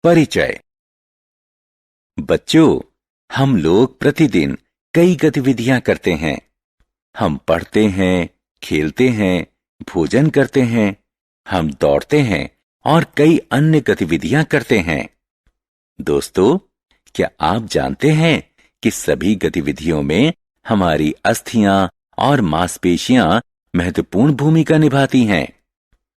परिचय। बच्चों, हम लोग प्रतिदिन कई गतिविधियां करते हैं। हम पढ़ते हैं, खेलते हैं, भोजन करते हैं, हम दौड़ते हैं और कई अन्य गतिविधियां करते हैं। दोस्तों, क्या आप जानते हैं कि सभी गतिविधियों में हमारी अस्थियां और मांसपेशियां महत्वपूर्ण भूमिका निभाती हैं?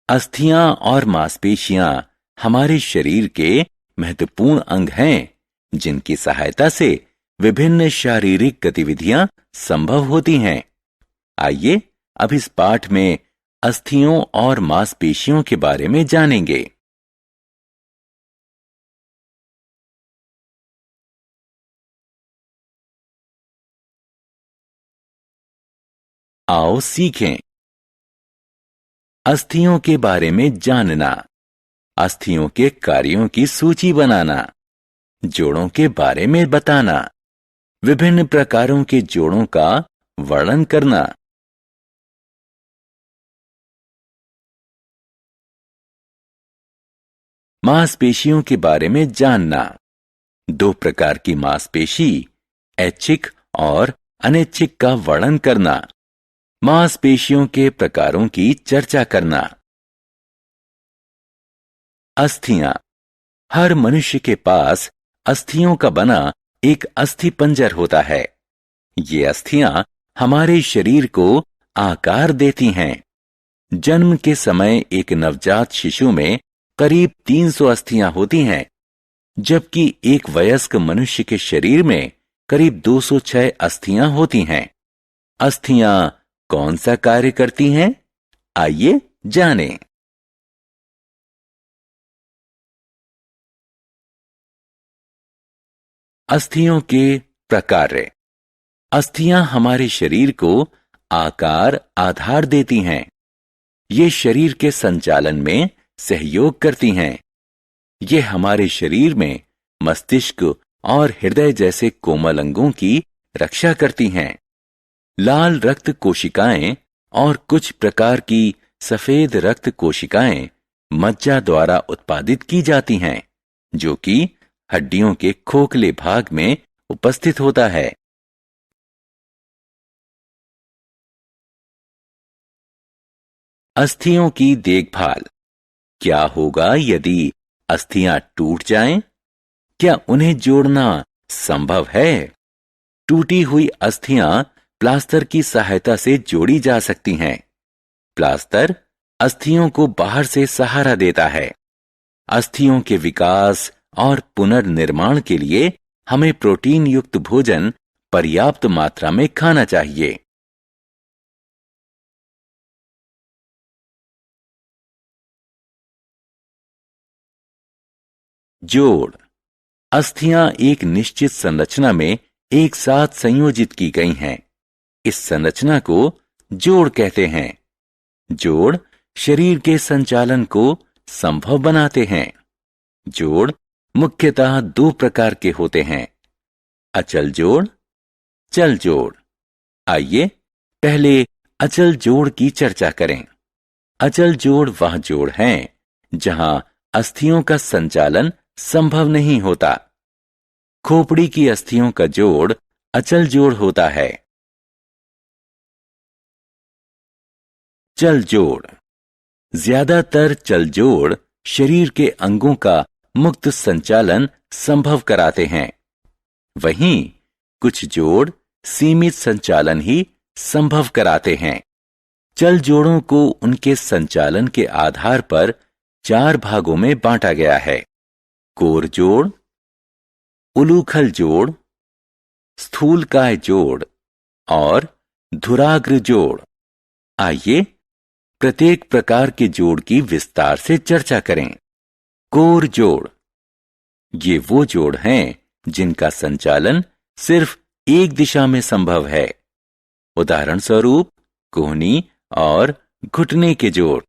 अस्थियां और मांसपेशियां हमारे शरीर के महत्वपूर्ण अंग हैं, जिनकी सहायता से विभिन्न शारीरिक गतिविधियां संभव होती हैं। आइए अब इस पाठ में अस्थियों और मांसपेशियों के बारे में जानेंगे। आओ सीखें। अस्थियों के बारे में जानना, अस्थियों के कार्यों की सूची बनाना, जोड़ों के बारे में बताना, विभिन्न प्रकारों के जोड़ों का वर्णन करना। मांसपेशियों के बारे में जानना, दो प्रकार की मांसपेशी, ऐच्छिक और अनैच्छिक का वर्णन करना, मांसपेशियों के प्रकारों की चर्चा करना। अस्थियां। हर मनुष्य के पास अस्थियों का बना एक अस्थि पंजर होता है। ये अस्थियां हमारे शरीर को आकार देती हैं। जन्म के समय एक नवजात शिशु में करीब 300 अस्थियां होती हैं, जबकि एक वयस्क मनुष्य के शरीर में करीब 206 अस्थियां होती हैं। अस्थियां कौन सा कार्य करती हैं? आइए जानें। अस्थियों के प्रकार। अस्थियां हमारे शरीर को आकार, आधार देती हैं। ये शरीर के संचालन में सहयोग करती हैं। ये हमारे शरीर में मस्तिष्क और हृदय जैसे कोमल अंगों की रक्षा करती हैं। लाल रक्त कोशिकाएं और कुछ प्रकार की सफेद रक्त कोशिकाएं मज्जा द्वारा उत्पादित की जाती हैं, जो कि हड्डियों के खोखले भाग में उपस्थित होता है। अस्थियों की देखभाल। क्या होगा यदि अस्थियां टूट जाएं? क्या उन्हें जोड़ना संभव है? टूटी हुई अस्थियां प्लास्टर की सहायता से जोड़ी जा सकती हैं। प्लास्टर अस्थियों को बाहर से सहारा देता है। अस्थियों के विकास और पुनर्निर्माण के लिए हमें प्रोटीन युक्त भोजन पर्याप्त मात्रा में खाना चाहिए। जोड़। अस्थियां एक निश्चित संरचना में एक साथ संयोजित की गई हैं। इस संरचना को जोड़ कहते हैं। जोड़ शरीर के संचालन को संभव बनाते हैं। जोड़ मुख्यतः दो प्रकार के होते हैं, अचल जोड़, चल जोड़। आइए पहले अचल जोड़ की चर्चा करें। अचल जोड़ वह जोड़ हैं जहां अस्थियों का संचालन संभव नहीं होता। खोपड़ी की अस्थियों का जोड़ अचल जोड़ होता है। चल जोड़। ज्यादातर चल जोड़ शरीर के अंगों का मुक्त संचालन संभव कराते हैं। वहीं कुछ जोड़ सीमित संचालन ही संभव कराते हैं। चल जोड़ों को उनके संचालन के आधार पर 4 भागों में बांटा गया है: कोर जोड़, उलूखल जोड़, स्थूलकाय जोड़ और धुराग्र जोड़। आइए प्रत्येक प्रकार के जोड़ की विस्तार से चर्चा करें। कोर जोड़। ये वो जोड़ हैं जिनका संचालन सिर्फ एक दिशा में संभव है। उदाहरण स्वरूप कोहनी और घुटने के जोड़।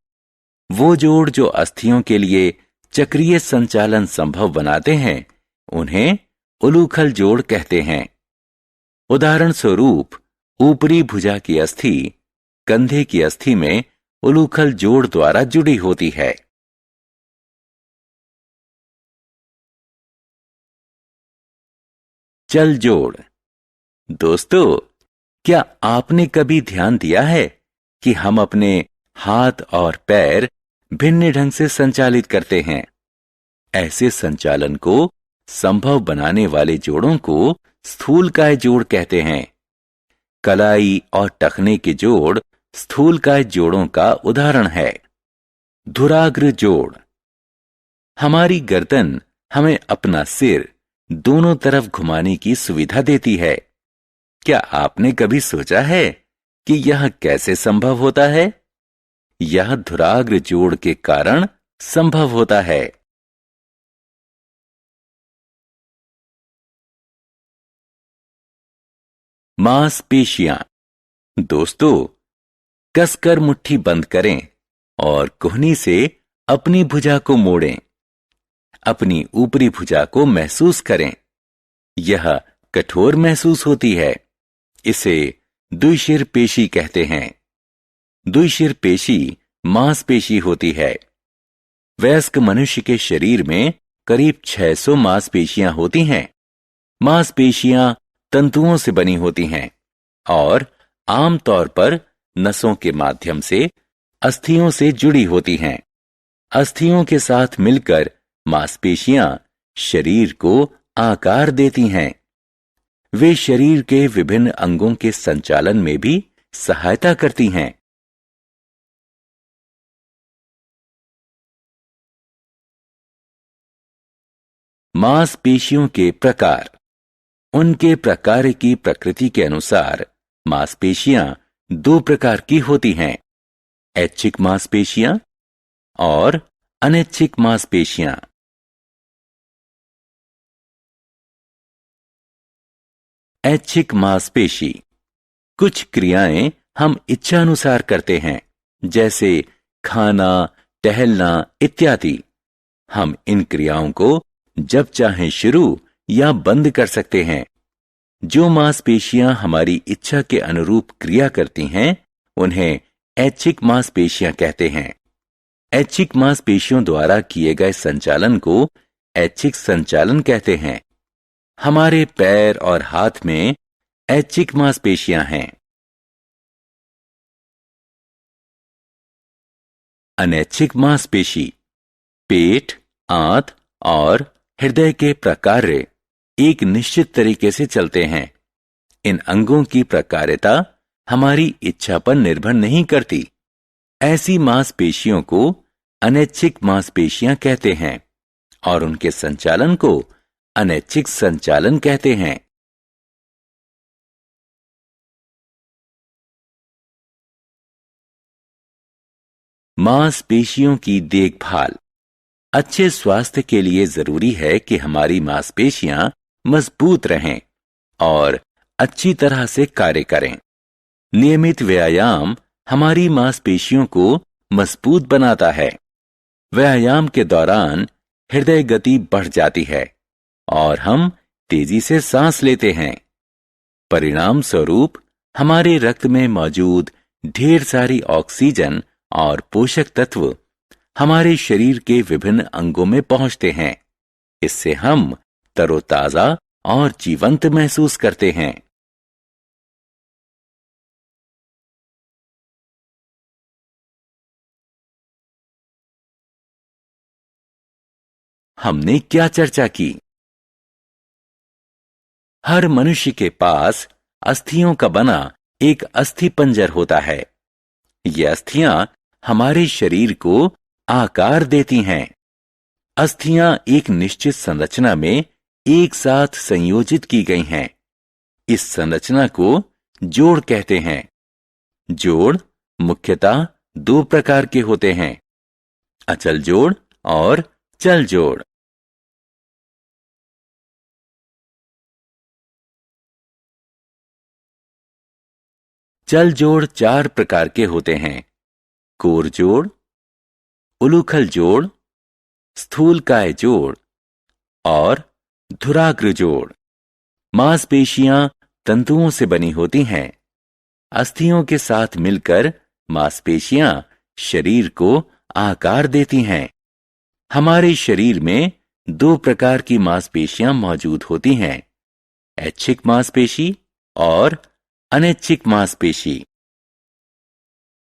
वो जोड़ जो अस्थियों के लिए चक्रीय संचालन संभव बनाते हैं, उन्हें उलूखल जोड़ कहते हैं। उदाहरण स्वरूप ऊपरी भुजा की अस्थि कंधे की अस्थि में उलूखल जोड़ द्वारा जुड़ी होती है। चल जोड़। दोस्तों, क्या आपने कभी ध्यान दिया है कि हम अपने हाथ और पैर भिन्न ढंग से संचालित करते हैं? ऐसे संचालन को संभव बनाने वाले जोड़ों को स्थूलकाय जोड़ कहते हैं। कलाई और टखने के जोड़ स्थूलकाय जोड़ों का उदाहरण है। धुराग्र जोड़। हमारी गर्दन हमें अपना सिर दोनों तरफ घुमाने की सुविधा देती है। क्या आपने कभी सोचा है कि यह कैसे संभव होता है? यह धुराग्र जोड़ के कारण संभव होता है। मांसपेशियां। दोस्तों, कसकर मुट्ठी बंद करें और कोहनी से अपनी भुजा को मोड़ें। अपनी ऊपरी भुजा को महसूस करें। यह कठोर महसूस होती है। इसे द्विशिर पेशी कहते हैं। द्विशिर पेशी मांसपेशी होती है। वयस्क मनुष्य के शरीर में करीब 600 मांसपेशियां होती हैं। मांसपेशियां तंतुओं से बनी होती हैं और आमतौर पर नसों के माध्यम से अस्थियों से जुड़ी होती हैं। अस्थियों के साथ मिलकर मांसपेशियां शरीर को आकार देती हैं। वे शरीर के विभिन्न अंगों के संचालन में भी सहायता करती हैं। मांसपेशियों के प्रकार। उनके प्रकार की प्रकृति के अनुसार मांसपेशियां दो प्रकार की होती हैं, ऐच्छिक मांसपेशियां और अनैच्छिक मांसपेशियां। ऐच्छिक मांसपेशी। कुछ क्रियाएं हम इच्छानुसार करते हैं, जैसे खाना, टहलना इत्यादि। हम इन क्रियाओं को जब चाहें शुरू या बंद कर सकते हैं। जो मांसपेशियां हमारी इच्छा के अनुरूप क्रिया करती हैं, उन्हें ऐच्छिक मांसपेशियां कहते हैं। ऐच्छिक मांसपेशियों द्वारा किए गए संचालन को ऐच्छिक संचालन कहते हैं। हमारे पैर और हाथ में ऐच्छिक मांसपेशियां हैं। अनैच्छिक मांसपेशी। पेट, आंत और हृदय के प्रकार्य एक निश्चित तरीके से चलते हैं। इन अंगों की प्रकार्यता हमारी इच्छा पर निर्भर नहीं करती। ऐसी मांसपेशियों को अनैच्छिक मांसपेशियां कहते हैं और उनके संचालन को अनैच्छिक संचालन कहते हैं। मांसपेशियों की देखभाल। अच्छे स्वास्थ्य के लिए जरूरी है कि हमारी मांसपेशियां मजबूत रहें और अच्छी तरह से कार्य करें। नियमित व्यायाम हमारी मांसपेशियों को मजबूत बनाता है। व्यायाम के दौरान हृदय गति बढ़ जाती है और हम तेजी से सांस लेते हैं। परिणाम स्वरूप हमारे रक्त में मौजूद ढेर सारी ऑक्सीजन और पोषक तत्व हमारे शरीर के विभिन्न अंगों में पहुंचते हैं। इससे हम तरोताजा और जीवंत महसूस करते हैं। हमने क्या चर्चा की? हर मनुष्य के पास अस्थियों का बना एक अस्थि पंजर होता है। ये अस्थियां हमारे शरीर को आकार देती हैं। अस्थियां एक निश्चित संरचना में एक साथ संयोजित की गई हैं। इस संरचना को जोड़ कहते हैं। जोड़ मुख्यतः दो प्रकार के होते हैं, अचल जोड़ और चल जोड़। चल जोड़ चार प्रकार के होते हैं, कोर जोड़, उलूखल जोड़, स्थूलकाय जोड़ और धुराग्र जोड़। मांसपेशियां तंतुओं से बनी होती हैं। अस्थियों के साथ मिलकर मांसपेशियां शरीर को आकार देती हैं। हमारे शरीर में दो प्रकार की मांसपेशियां मौजूद होती हैं, ऐच्छिक मांसपेशी और अनैच्छिक मांसपेशी।